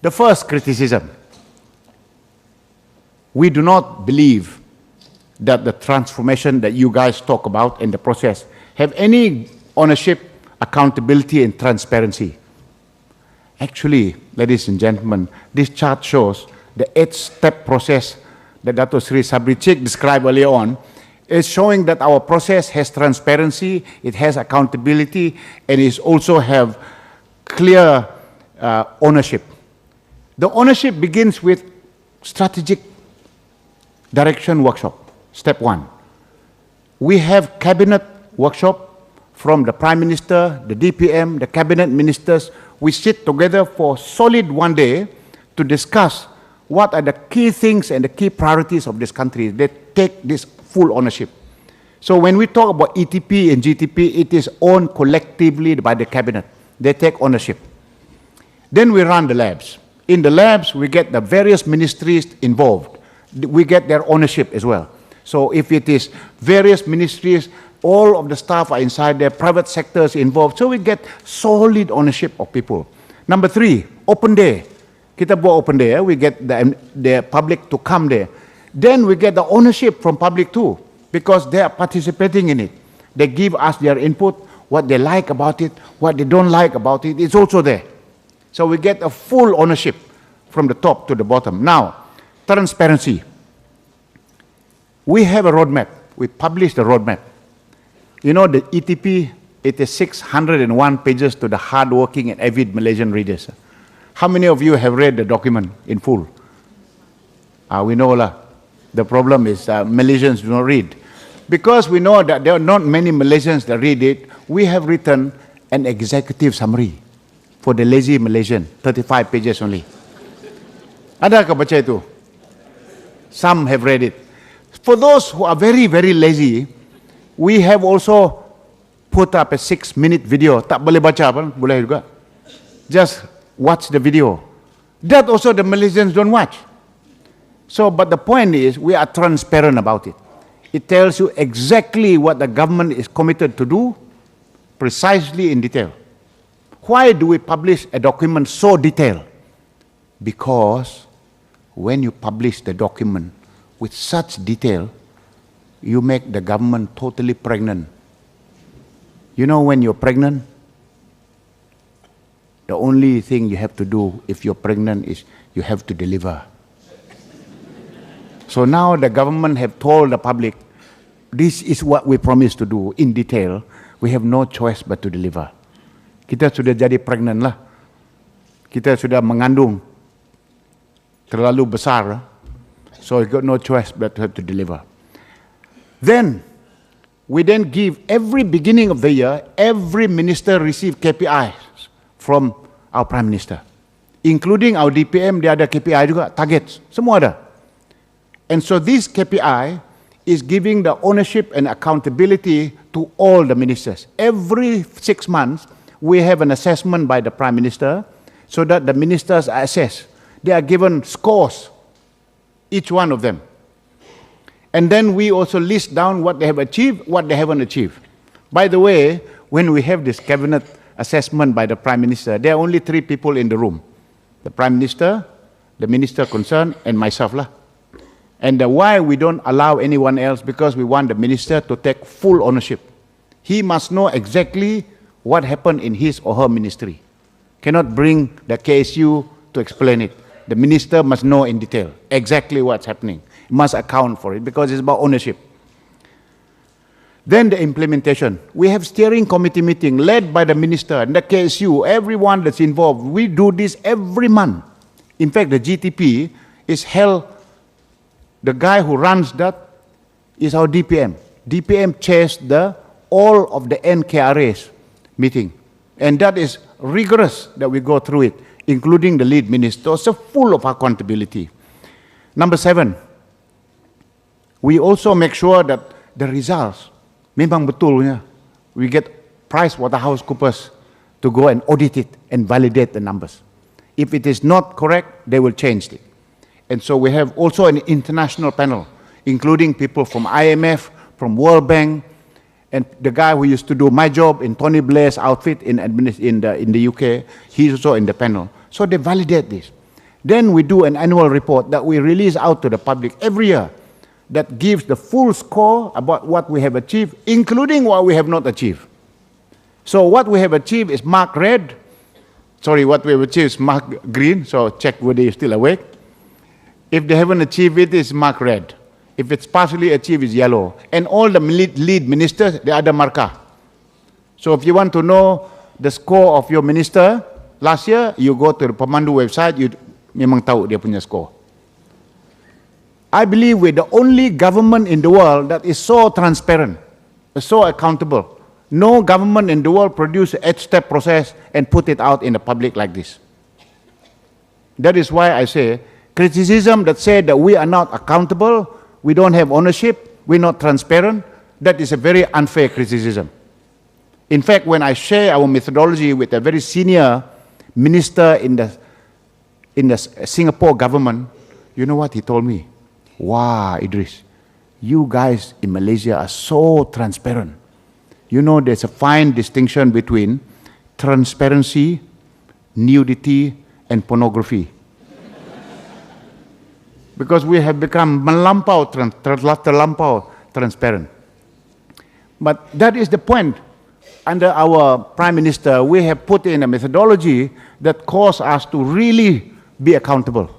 The first criticism, we do not believe that the transformation that you guys talk about in the process have any ownership, accountability, and transparency. Actually, ladies and gentlemen, this chart shows the 8-step process that Dato Sri Sabri Cik described earlier on is showing that our process has transparency, it has accountability, and it also have clear ownership. The ownership begins with strategic direction workshop. Step 1. We have cabinet workshop from the Prime Minister, the DPM, the cabinet ministers. We sit together for solid 1 day to discuss what are the key things and the key priorities of this country. They take this full ownership. So when we talk about ETP and GTP, it is owned collectively by the cabinet. They take ownership. Then we run the labs. In the labs, we get the various ministries involved. We get their ownership as well. So if it is various ministries, all of the staff are inside there, private sectors involved. So we get solid ownership of people. Number 3, open day. Kita buat open day, we get the public to come there. Then we get the ownership from public too, because they are participating in it. They give us their input, what they like about it, what they don't like about it, it's also there. So we get a full ownership from the top to the bottom. Now, transparency. We have a roadmap. We publish the roadmap. You know, the ETP, it is 601 pages to the hardworking and avid Malaysian readers. How many of you have read the document in full? We know lah. The problem is Malaysians do not read. Because we know that there are not many Malaysians that read it, we have written an executive summary for the lazy Malaysian, 35 pages only. Adakah baca itu? Some have read it. For those who are very, very lazy, we have also put up a 6-minute video. Tak boleh baca apa, boleh juga. Just watch the video. That also the Malaysians don't watch. So, but the point is, we are transparent about it. It tells you exactly what the government is committed to do, precisely in detail. Why do we publish a document so detailed? Because when you publish the document with such detail, you make the government totally pregnant. You know when you're pregnant, the only thing you have to do if you're pregnant is you have to deliver. So now the government have told the public, this is what we promise to do in detail. We have no choice but to deliver. Kita sudah jadi pregnant lah. Kita sudah mengandung terlalu besar. So we got no choice but to have to deliver. Then, we then give every beginning of the year, every minister receive KPIs from our Prime Minister. Including our DPM, dia ada KPI juga, targets, semua ada. And so this KPI is giving the ownership and accountability to all the ministers. Every 6 months, we have an assessment by the Prime Minister so that the ministers are assessed. They are given scores, each one of them. And then we also list down what they have achieved, what they haven't achieved. By the way, when we have this cabinet assessment by the Prime Minister, there are only 3 people in the room. The Prime Minister, the Minister concerned, and myself lah. And why we don't allow anyone else? Because we want the Minister to take full ownership. He must know exactly what happened in his or her ministry. Cannot bring the KSU to explain it. The Minister must know in detail exactly what's happening. He must account for it because it's about ownership. Then the implementation. We have steering committee meeting led by the Minister and the KSU, everyone that's involved. We do this every month. In fact, the GTP is held. The guy who runs that is our DPM. DPM chairs all of the NKRA's meeting. And that is rigorous that we go through it, including the lead minister, so full of accountability. Number 7, we also make sure that the results, memang betulnya, we get PricewaterhouseCoopers to go and audit it and validate the numbers. If it is not correct, they will change it. And so we have also an international panel, including people from IMF, from World Bank, and the guy who used to do my job in Tony Blair's outfit in the UK, he's also in the panel. So they validate this. Then we do an annual report that we release out to the public every year that gives the full score about what we have achieved, including what we have not achieved. So what we have achieved is marked red. Sorry, what we have achieved is marked green, so check whether you're still awake. If they haven't achieved it, it's marked red. If it's partially achieved, it's yellow. And all the lead ministers, they are the marker. So if you want to know the score of your minister last year, you go to the Pemandu website, you memang tahu dia punya score. I believe we're the only government in the world that is so transparent, so accountable. No government in the world produce an 8-step process and put it out in the public like this. That is why I say, criticism that said that we are not accountable, we don't have ownership, we're not transparent, that is a very unfair criticism. In fact, when I share our methodology with a very senior minister in the Singapore government, you know what he told me? Wow, Idris, you guys in Malaysia are so transparent. You know, there's a fine distinction between transparency, nudity, and pornography. Because we have become terlampau transparent. But that is the point. Under our Prime Minister, we have put in a methodology that calls us to really be accountable.